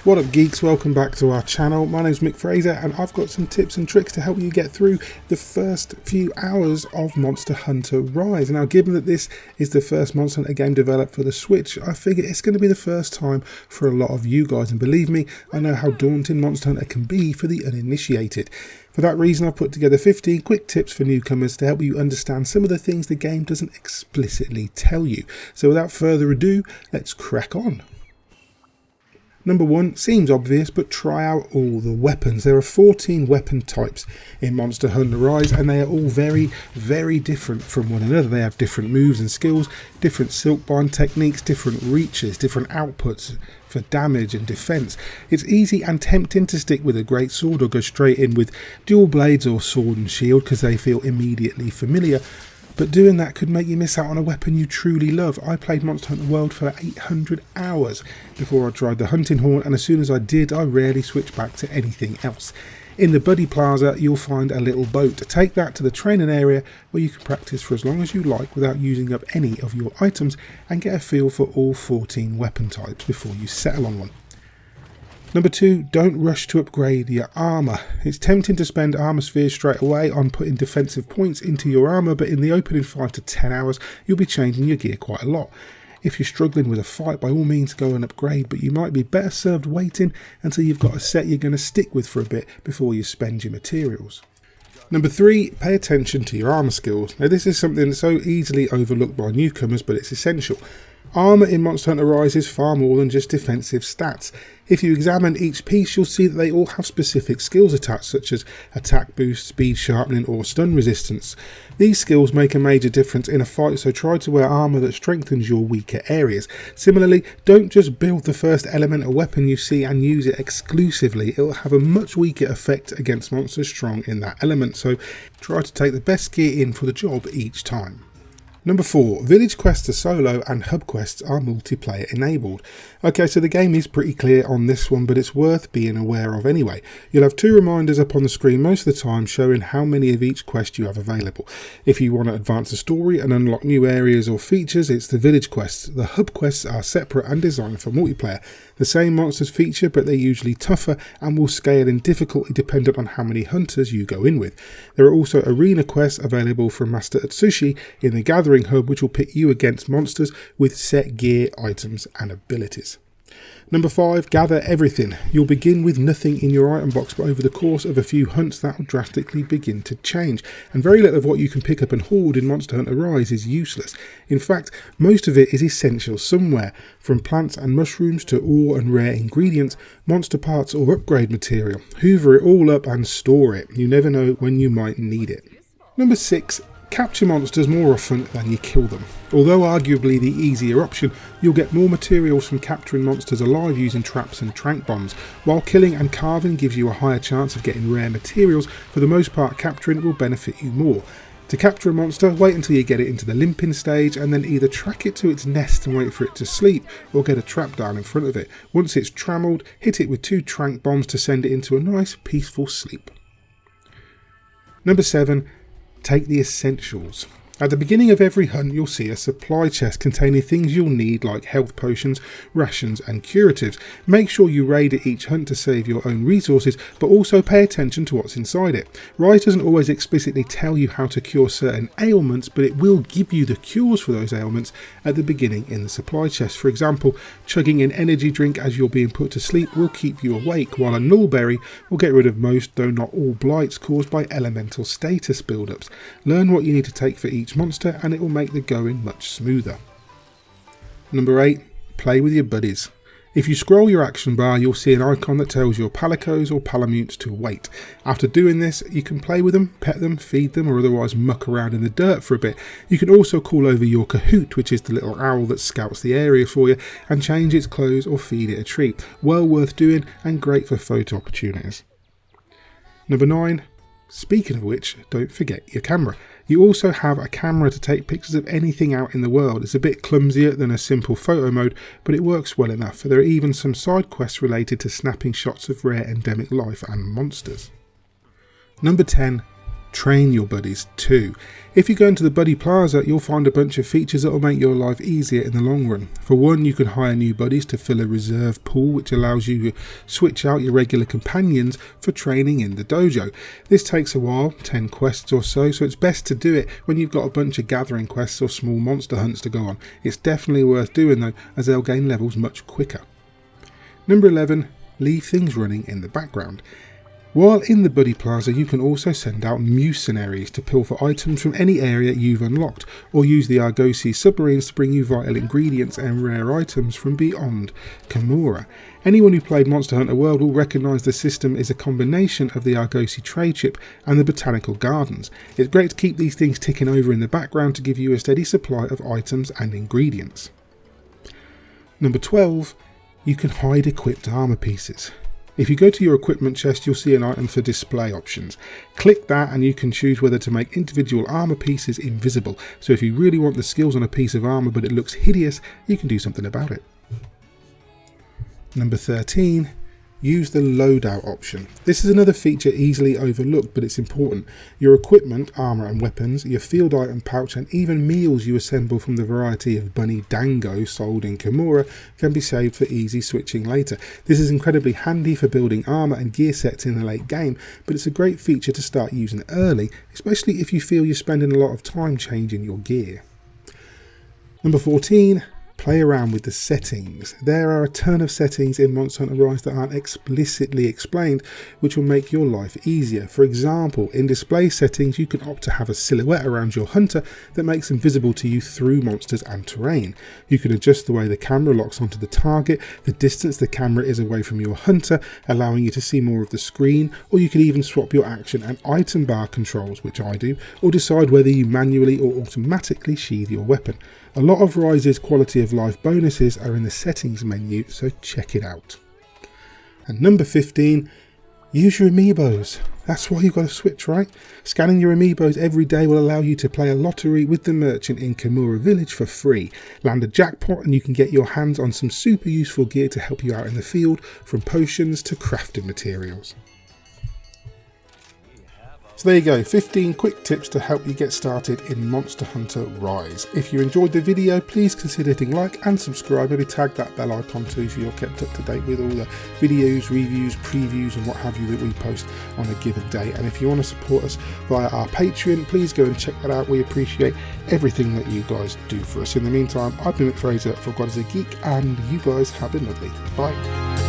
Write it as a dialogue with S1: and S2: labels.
S1: What up geeks, welcome back to our channel. My name's Mick Fraser and I've got some tips and tricks to help you get through the first few hours of Monster Hunter Rise. Now given that this is the first Monster Hunter game developed for the Switch, I figure it's going to be the first time for a lot of you guys, and believe me, I know how daunting Monster Hunter can be for the uninitiated. For that reason, I've put together 15 quick tips for newcomers to help you understand some of the things the game doesn't explicitly tell you. So without further ado, let's crack on. Number 1, seems obvious, but try out all the weapons. There are 14 weapon types in Monster Hunter Rise and they are all very, very different from one another. They have different moves and skills, different silk bind techniques, different reaches, different outputs for damage and defense. It's easy and tempting to stick with a great sword or go straight in with dual blades or sword and shield because they feel immediately familiar. But doing that could make you miss out on a weapon you truly love. I played Monster Hunter World for 800 hours before I tried the hunting horn, and as soon as I did, I rarely switched back to anything else. In the Buddy Plaza, you'll find a little boat. Take that to the training area where you can practice for as long as you like without using up any of your items and get a feel for all 14 weapon types before you settle on one. Number 2, don't rush to upgrade your armour. It's tempting to spend armour spheres straight away on putting defensive points into your armour, but in the opening 5 to 10 hours you'll be changing your gear quite a lot. If you're struggling with a fight, by all means go and upgrade, but you might be better served waiting until you've got a set you're going to stick with for a bit before you spend your materials. Number 3, pay attention to your armour skills. Now this is something so easily overlooked by newcomers, but it's essential. Armour in Monster Hunter Rise is far more than just defensive stats. If you examine each piece, you'll see that they all have specific skills attached, such as attack boost, speed sharpening or stun resistance. These skills make a major difference in a fight, so try to wear armour that strengthens your weaker areas. Similarly, don't just build the first elemental weapon you see and use it exclusively. It will have a much weaker effect against monsters strong in that element, so try to take the best gear in for the job each time. Number 4, village quests are solo and hub quests are multiplayer enabled. Okay, so the game is pretty clear on this one, but it's worth being aware of anyway. You'll have 2 reminders up on the screen most of the time showing how many of each quest you have available. If you want to advance the story and unlock new areas or features, it's the village quests. The hub quests are separate and designed for multiplayer. The same monsters feature, but they're usually tougher and will scale in difficulty dependent on how many hunters you go in with. There are also arena quests available from Master Atsushi in the Gathering Hub, which will pit you against monsters with set gear, items and abilities. Number 5, gather everything. You'll begin with nothing in your item box, but over the course of a few hunts that will drastically begin to change, and very little of what you can pick up and hoard in Monster Hunter Rise is useless. In fact, most of it is essential somewhere, from plants and mushrooms to ore and rare ingredients, monster parts or upgrade material. Hoover it all up and store it. You never know when you might need it. Number 6, capture monsters more often than you kill them. Although arguably the easier option, you'll get more materials from capturing monsters alive using traps and trank bombs. While killing and carving gives you a higher chance of getting rare materials, for the most part capturing will benefit you more. To capture a monster, wait until you get it into the limping stage and then either track it to its nest and wait for it to sleep, or get a trap down in front of it. Once it's trammelled, hit it with 2 trank bombs to send it into a nice peaceful sleep. Number 7, take the essentials. At the beginning of every hunt you'll see a supply chest containing things you'll need like health potions, rations and curatives. Make sure you raid at each hunt to save your own resources, but also pay attention to what's inside it. Rise doesn't always explicitly tell you how to cure certain ailments, but it will give you the cures for those ailments at the beginning in the supply chest. For example, chugging an energy drink as you're being put to sleep will keep you awake, while a nullberry will get rid of most, though not all, blights caused by elemental status buildups. Learn what you need to take for each monster and it will make the going much smoother. Number 8, play with your buddies. If you scroll your action bar, you'll see an icon that tells your palicos or palamutes to wait. After doing this, you can play with them, pet them, feed them, or otherwise muck around in the dirt for a bit. You can also call over your Kahoot, which is the little owl that scouts the area for you, and change its clothes or feed it a treat. Well worth doing and great for photo opportunities. Number 9, speaking of which, don't forget your camera. You also have a camera to take pictures of anything out in the world. It's a bit clumsier than a simple photo mode, but it works well enough. There are even some side quests related to snapping shots of rare endemic life and monsters. Number 10, train your buddies too. If you go into the Buddy Plaza, you'll find a bunch of features that will make your life easier in the long run. For one, you can hire new buddies to fill a reserve pool, which allows you to switch out your regular companions for training in the dojo. This takes a while, 10 quests or so it's best to do it when you've got a bunch of gathering quests or small monster hunts to go on. It's definitely worth doing though, as they'll gain levels much quicker. Number 11, leave things running in the background. While in the Buddy Plaza, you can also send out mercenaries to pilfer items from any area you've unlocked, or use the Argosy submarines to bring you vital ingredients and rare items from beyond Kimura. Anyone who played Monster Hunter World will recognise the system is a combination of the Argosy trade ship and the botanical gardens. It's great to keep these things ticking over in the background to give you a steady supply of items and ingredients. Number 12, you can hide equipped armour pieces. If you go to your equipment chest, you'll see an item for display options. Click that and you can choose whether to make individual armour pieces invisible. So if you really want the skills on a piece of armour but it looks hideous, you can do something about it. Number 13. Use the loadout option. This is another feature easily overlooked, but it's important. Your equipment, armour and weapons, your field item pouch and even meals you assemble from the variety of bunny dango sold in Kimura can be saved for easy switching later. This is incredibly handy for building armour and gear sets in the late game, but it's a great feature to start using early, especially if you feel you're spending a lot of time changing your gear. Number 14. Play around with the settings. There are a ton of settings in Monster Hunter Rise that aren't explicitly explained, which will make your life easier. For example, in display settings, you can opt to have a silhouette around your hunter that makes them visible to you through monsters and terrain. You can adjust the way the camera locks onto the target, the distance the camera is away from your hunter, allowing you to see more of the screen, or you can even swap your action and item bar controls, which I do, or decide whether you manually or automatically sheathe your weapon. A lot of Rise's quality of life bonuses are in the settings menu, so check it out. And number 15, use your amiibos. That's why you've got to switch, right? Scanning your amiibos every day will allow you to play a lottery with the merchant in Kimura Village for free. Land a jackpot and you can get your hands on some super useful gear to help you out in the field, from potions to crafting materials. So there you go, 15 quick tips to help you get started in Monster Hunter Rise. If you enjoyed the video, please consider hitting like and subscribe. Maybe tag that bell icon too so you're kept up to date with all the videos, reviews, previews and what have you that we post on a given day. And if you want to support us via our Patreon, please go and check that out. We appreciate everything that you guys do for us. In the meantime, I've been Mick Fraser for God is a Geek, and you guys have been lovely. Bye.